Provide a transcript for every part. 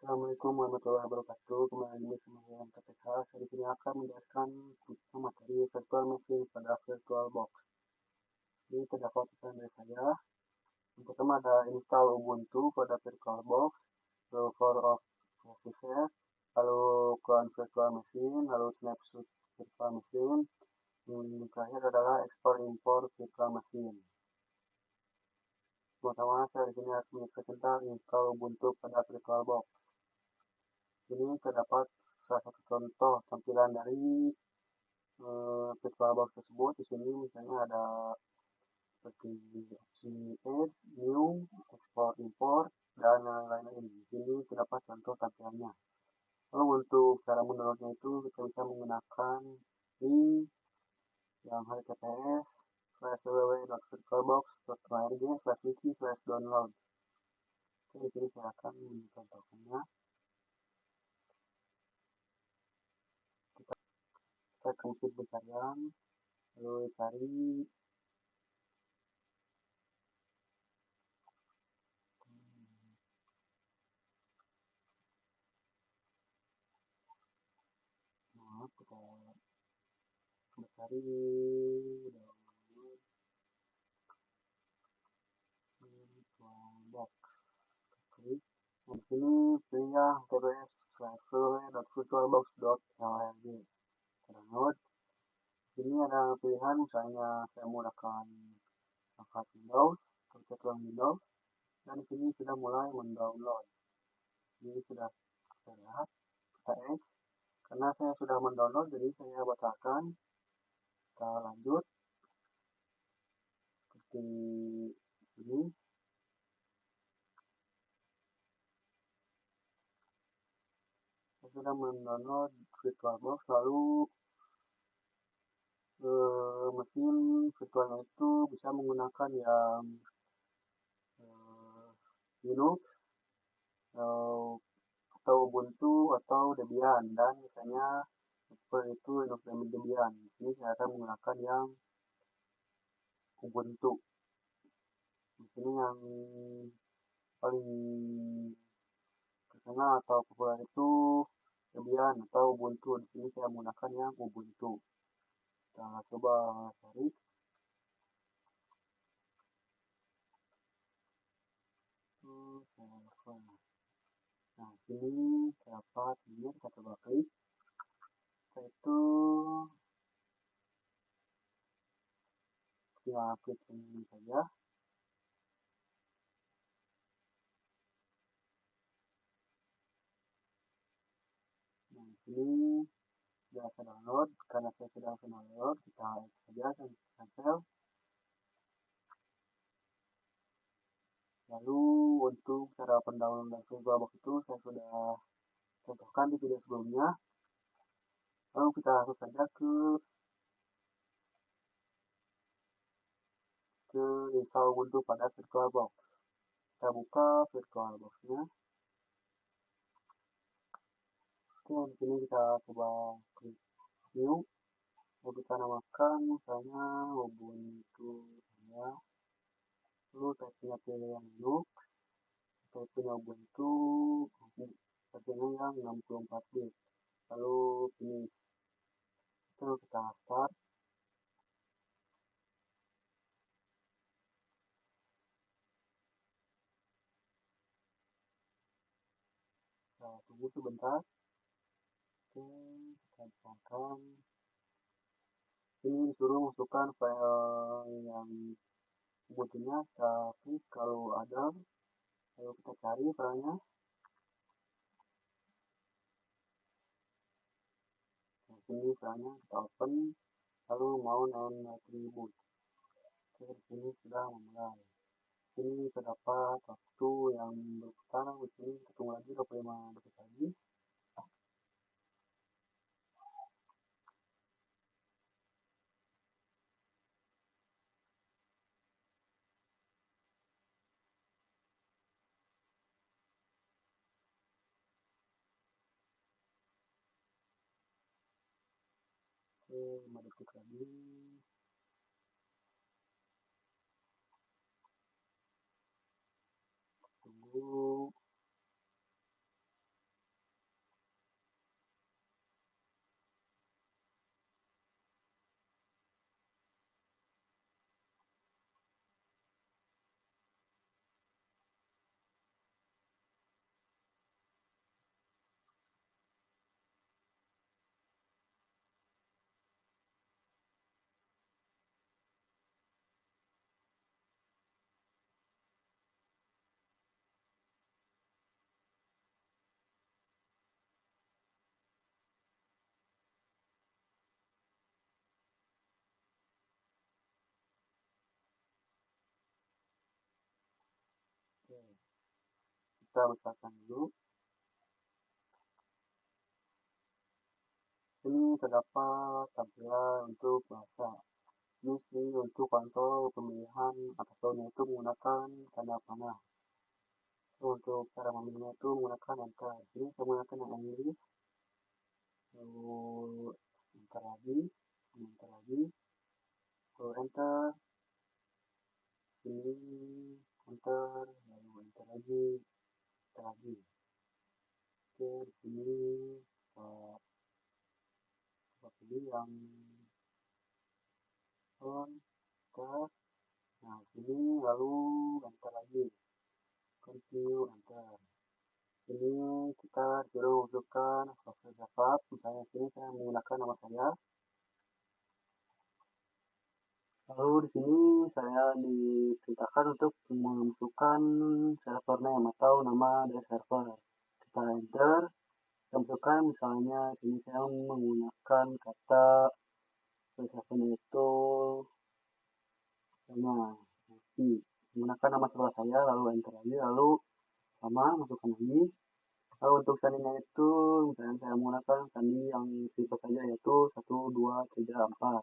Assalamualaikum warahmatullahi wabarakatuh. Kembali lagi bersama saya KTH. Saya di sini akan menjelaskan tentang materi virtual machine pada VirtualBox. Ini terdapat pesan dari saya. Yang pertama ada install Ubuntu pada VirtualBox, lalu for of services, lalu clone virtual machine, lalu snapshot virtual machine. Yang terakhir adalah export import virtual machine. Pertama, saya di sini akan menjelaskan tentang install Ubuntu pada VirtualBox. Ini terdapat salah satu contoh tampilan dari VirtualBox tersebut. Di sini misalnya ada seperti opsi add, new, export, import, dan lain-lain. Di sini terdapat contoh tampilannya. Lalu untuk cara mendownloadnya itu kita bisa menggunakan link yang https://www.virtualbox.org/wiki/download. Di sini saya akan mencontohkannya. Kita ke mesin pencarian, lalu cari kita cari download VirtualBox. Klik. Nah, di sini pilihnya https://www.virtualbox.org. Download. Di sini ada pilihan, misalnya saya menggunakan perangkat Windows, perangkat Windows, dan di sini sudah mulai mendownload. Ini sudah terlihat. Kita X. Karena saya sudah mendownload, jadi saya batalkan. Kita lanjut seperti ini. Saya sudah mendownload VirtualBox, lalu mesin virtualnya itu bisa menggunakan yang Linux atau Ubuntu atau Debian, dan misalnya seperti itu Linux dan Debian. Ini saya akan menggunakan yang Ubuntu. Di sini yang paling terkenal atau populer itu Debian atau Ubuntu. Di sini saya menggunakan yang Ubuntu. Kita coba cari. Nah, sini dapat ini, kita coba klik. Setelah itu kita klik ini saja. Nah, sini sudah saya download. Karena saya sudah download, kita saja cancel. Lalu untuk cara pendownloadan VirtualBox itu saya sudah contohkan di video sebelumnya. Lalu kita langsung saja ke install Ubuntu pada VirtualBox. Kita buka VirtualBox-nya. Oke, di sini kita coba klik new. Lalu kita namakan misalnya Ubuntu ya. Lalu type-nya pilih yang Linux. Type-nya Ubuntu. Type-nya yang 64 bit. Lalu finish. Itu kita start. Kita tunggu sebentar. Oke, kita bukakan. Ini disuruh masukkan file yang Ubuntu-nya. Kita klik kalau ada. Lalu kita cari filenya. Nah, sini filenya kita open. Lalu mau and attribute. Oke, di sini sudah memulai. Ini terdapat waktu yang berputar. Di sini kita tunggu lagi 25 detik lagi. Oke, 5 detik lagi. Tunggu. kita besarkan dulu. Ini terdapat tampilan untuk bahasa. Ini untuk kontrol pemilihan ataupun itu menggunakan tanda panah. Untuk cara memilihnya itu menggunakan enter. Ini saya menggunakan yang Inggris. Lalu enter lagi, lalu enter. Ini enter, lalu enter lagi. Oke, di sini kita pilih yang on, enter. Nah, sini lalu enter lagi. Continue, enter. Ini kita disuruh masukkan software Java. Misalnya sini saya menggunakan nama saya. Lalu di sini saya diperintahkan untuk memasukkan server name atau nama dari server. Kita enter. Kita masukkan misalnya sini saya menggunakan kata servernya itu menggunakan nama server saya, lalu enter lagi, lalu sama masukkan lagi. Lalu untuk sandinya itu misalnya saya menggunakan sandi yang tipe saja yaitu 1, 2, 3, 4.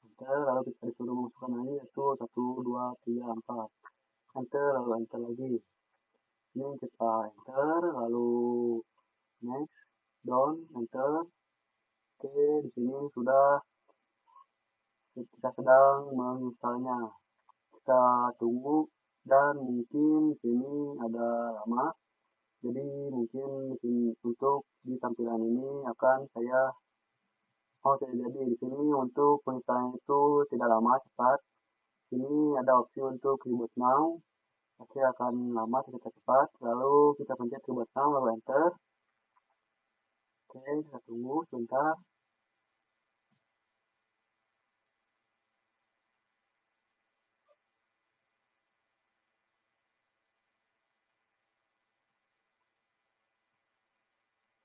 Enter, lalu kita disuruh masukkan lagi yaitu 1, 2, 3, 4. Enter, lalu enter lagi. Ini kita enter, lalu next, down, enter. Oke, di sini sudah kita sedang menginstalnya. Kita tunggu dan mungkin di sini ada lama. Jadi mungkin untuk di tampilan ini akan saya jadi di sini untuk penginstalan itu tidak lama, cepat. Sini ada opsi untuk reboot now. Pasti akan lama, tidak cepat. Lalu kita pencet reboot now, lalu enter. Oke, kita tunggu sebentar.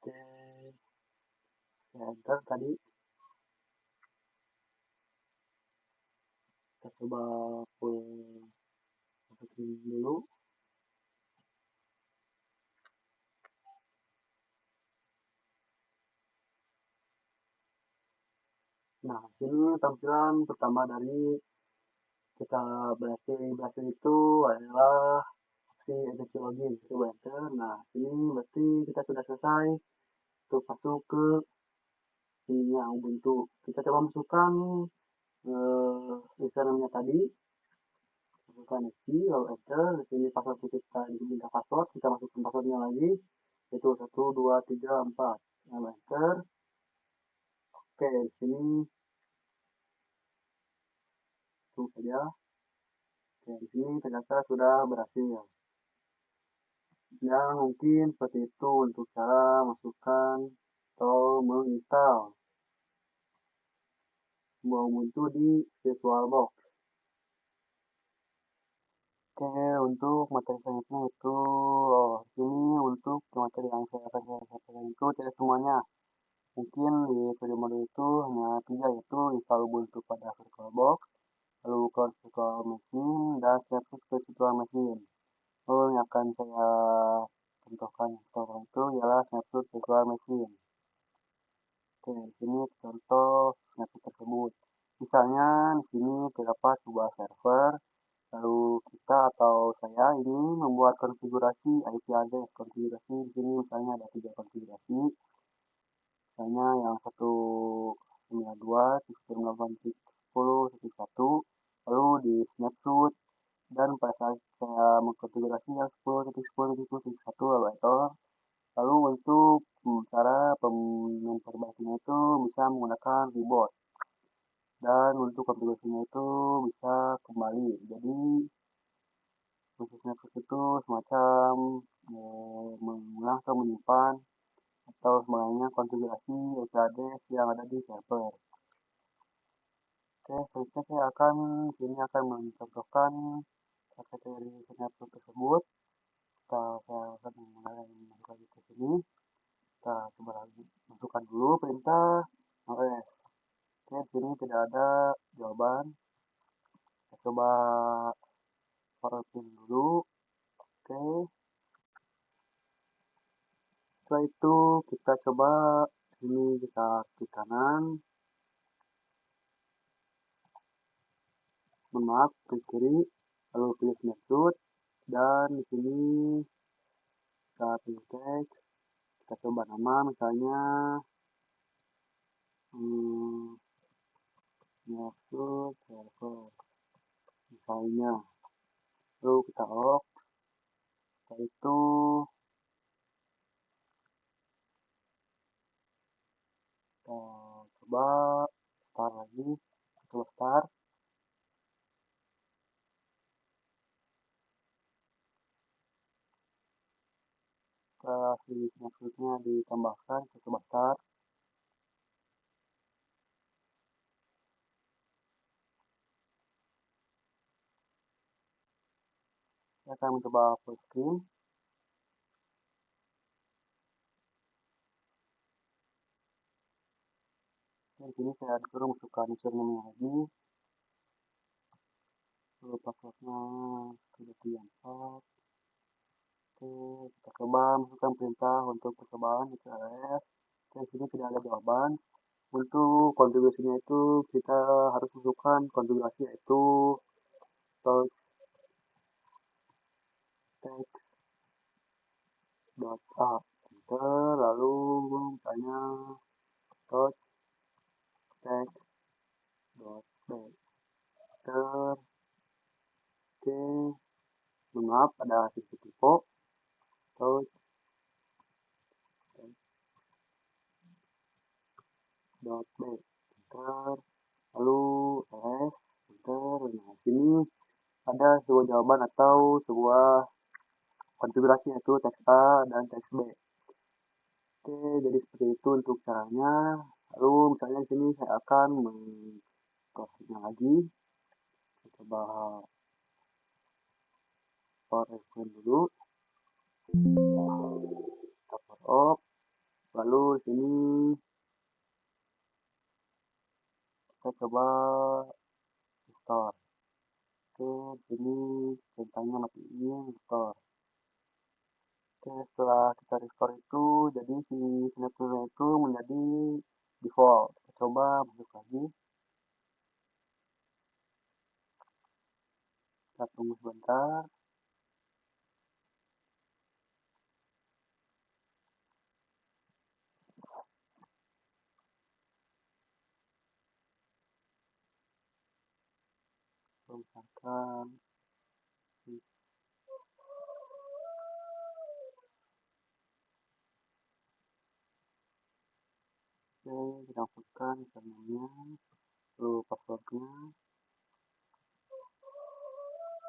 Oke, saya enter tadi. Kita coba full masukin dulu. Nah, ini tampilan pertama dari kita berhasil itu adalah opsi edisi login. Coba enter. Nah, ini berarti kita sudah selesai untuk masuk ke ininya Ubuntu. Kita coba masukkan username-nya tadi. Masukkan isi, lalu enter. Di sini password kita diminta password. Kita masukkan passwordnya lagi. Itu 1, 2, 3, 4. Lalu enter. Oke, di sini tunggu saja. Oke, di sini ternyata sudah berhasil. Ya, mungkin seperti itu untuk cara masukkan atau menginstal sebuah Ubuntu di VirtualBox. Oke, untuk materi selanjutnya itu, ini untuk materi yang saya sampaikan itu tidak semuanya. Mungkin di video modul itu hanya 3, yaitu install Ubuntu pada VirtualBox, lalu clone virtual machine, dan snapshot ke virtual machine. Lalu yang akan saya contohkan sekarang itu ialah snapshot virtual machine. Oke, di sini contoh snapshot tersebut. Misalnya di sini terdapat sebuah server, lalu kita atau saya ini membuat konfigurasi IP address. Konfigurasi di sini misalnya ada 3 konfigurasi. Misalnya yang 192.168.10.1, lalu di snapshot, dan pada saat saya mengkonfigurasi yang 10.10.1 lalu enter. Lalu untuk cara memperbaikinya itu bisa menggunakan reboot, dan untuk konfigurasinya itu bisa kembali. Jadi khususnya itu semacam mengulang atau menyimpan atau sebagainya konfigurasi IP address yang ada di server. Oke, selanjutnya saya akan mencontohkan kategori snapshot tersebut. Saya akan mulai masuk lagi ke sini. Kita coba lagi masukkan dulu perintah ls. Oke, di sini tidak ada jawaban. Kita coba forwardin dulu. Oke, Setelah itu kita coba ini kita klik kanan, maaf klik kiri, lalu pilih snapshot dan di sini kita pilih teks, kita coba nama misalnya snapshot server misalnya, lalu kita off. Setelah itu kita coba start lagi, coba start. Setelah si snapshotnya ditambahkan, kita coba start. Saya akan mencoba full screen. Di sini saya disuruh masukkan username lagi, lalu passwordnya sudah 34. Oke, kita coba masukkan perintah untuk percobaan ls. Di sini tidak ada jawaban. Untuk konfigurasinya itu kita harus masukkan konfigurasi yaitu touch text.a enter, lalu misalnya touch text.b enter. Oke, maaf ada titik typo. Touch text.b enter, lalu ls enter. Nah, sini ada sebuah jawaban atau sebuah konfigurasi yaitu teks A dan teks B. Oke, jadi seperti itu untuk caranya. Lalu misalnya di sini saya akan mengclosingnya lagi. Kita coba power F9 dulu. Kita power off. Lalu di sini kita coba restore. Oke, di sini perintahnya matiin restore. Oke, setelah kita restore itu, jadi si snapshotnya itu menjadi default. Kita coba masuk lagi. Kita tunggu sebentar. Misalkan oke, kita masukkan username-nya, lalu passwordnya.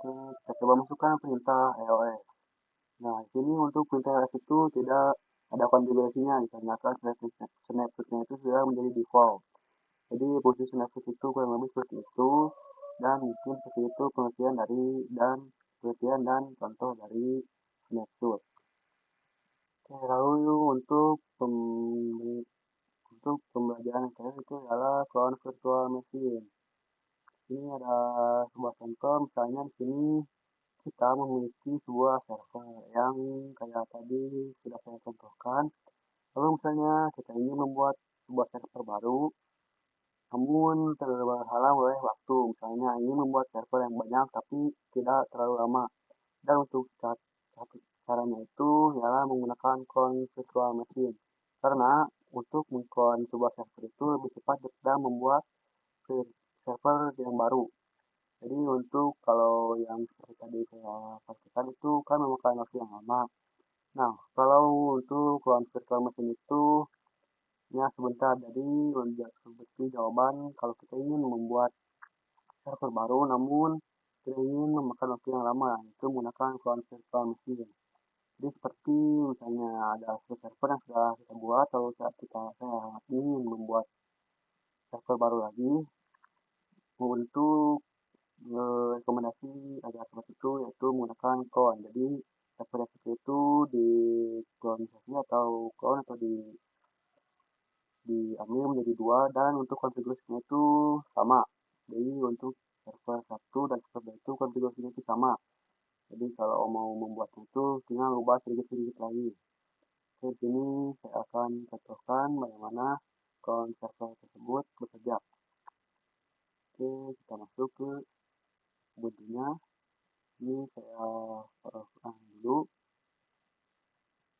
Oke, kita coba masukkan perintah EOS. Nah, di sini untuk perintah EOS itu tidak ada konfigurasinya, dikarenakan snapshotnya itu sudah menjadi default. Jadi posisi snapshot itu kurang lebih seperti itu, dan mungkin seperti itu pengertian dan contoh dari snapshot. Oke, lalu untuk pembelajaran saya itu adalah clone virtual machine. Ini ada sebuah contoh, misalnya di sini kita memiliki sebuah server yang kayak tadi sudah saya contohkan. Lalu misalnya kita ingin membuat sebuah server baru, namun terhalang oleh waktu. Misalnya ingin membuat server yang banyak tapi tidak terlalu lama. Dan untuk caranya itu ialah menggunakan clone virtual machine. Karena untuk mengclone sebuah server itu lebih cepat daripada membuat server yang baru. Jadi untuk kalau yang seperti tadi saya pastikan itu kan memakan waktu yang lama. Nah, kalau untuk clone virtual machine itu ya sebentar. Jadi seperti jawaban kalau kita ingin membuat server baru namun kita ingin memakan waktu yang lama, itu menggunakan clone virtual machine. Jadi seperti misalnya ada server yang sudah kita buat, lalu saat saya ingin membuat server baru lagi, untuk rekomendasi agar seperti itu yaitu menggunakan clone. Jadi server seperti itu di clone atau clone atau diambil menjadi dua, dan untuk konfigurasinya itu sama. Jadi untuk server 1 dan server 2 itu konfigurasinya itu sama. Jadi kalau mau membuatnya itu tinggal ubah sedikit-sedikit lagi. Oke, di sini saya akan contohkan bagaimana clone server tersebut bekerja. Oke, kita masuk ke Ubuntu-nya. Ini saya ulang dulu.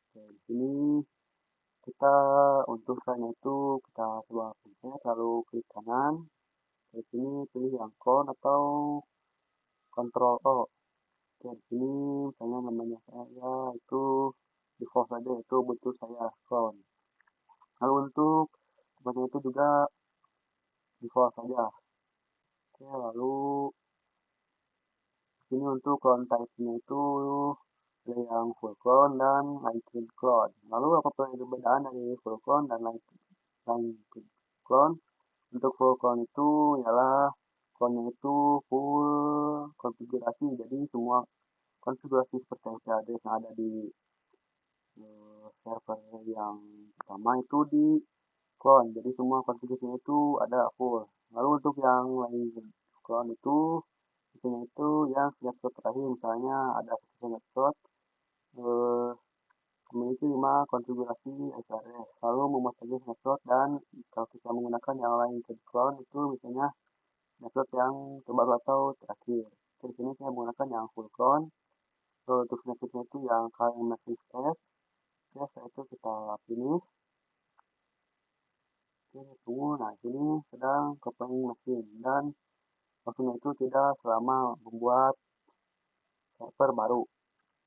Oke, di sini kita untuk caranya itu kita coba pencet lalu klik kanan. Di sini pilih yang clone atau Ctrl O. Oke, di sini misalnya namanya saya itu default saja, itu Ubuntu saya clone. Lalu untuk tempatnya itu juga default saja. Oke, lalu sini untuk clone type-nya itu ada yang full clone dan lightning clone. Lalu apa perbedaan dari full clone dan lightning clone? Untuk full clone itu ialah clone-nya itu full konfigurasi, jadi semua konfigurasi seperti IP address yang ada di server yang pertama itu di clone, jadi semua konfigurasinya itu ada full. Lalu untuk yang lightning clone itu isinya itu yang snapshot terakhir, misalnya ada satu snapshot memiliki 5 konfigurasi SRS, lalu membuat lagi snapshot, dan kalau kita menggunakan yang lain ke clone itu misalnya snapshot yang terbaru atau terakhir. Di sini saya menggunakan yang full clone. Lalu untuk snapshotnya itu yang kalian masih test. Oke, setelah itu kita finish. Oke, tunggu. Nah, sini sedang copying mesin dan waktunya itu tidak selama membuat server baru.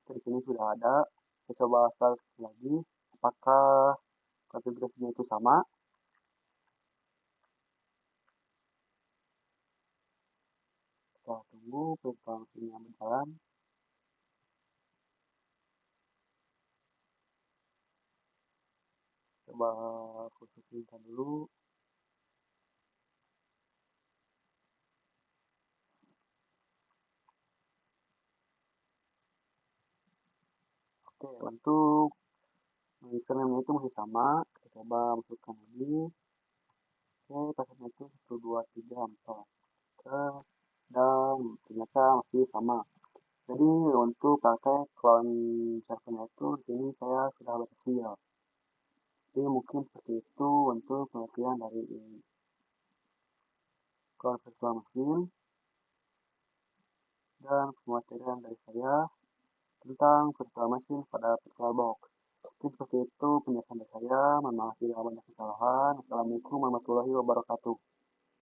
Di sini sudah ada. Kita coba start lagi. Apakah konfigurasinya itu sama? Kita tunggu perintah mesinnya berjalan. Coba khususkan dulu. Oke, untuk username itu masih sama. Kita coba masukkan lagi. Oke, passwordnya itu 1234. Oke, dan ternyata masih sama. Jadi untuk pakai clone servernya itu di sini saya sudah berhasil. Jadi mungkin seperti itu untuk pengertian dari clone virtual machine dan pematerian dari saya tentang virtual machine pada VirtualBox. Mungkin seperti itu penjelasan dari saya. Mohon maaf bila banyak kesalahan. Assalamualaikum warahmatullahi wabarakatuh.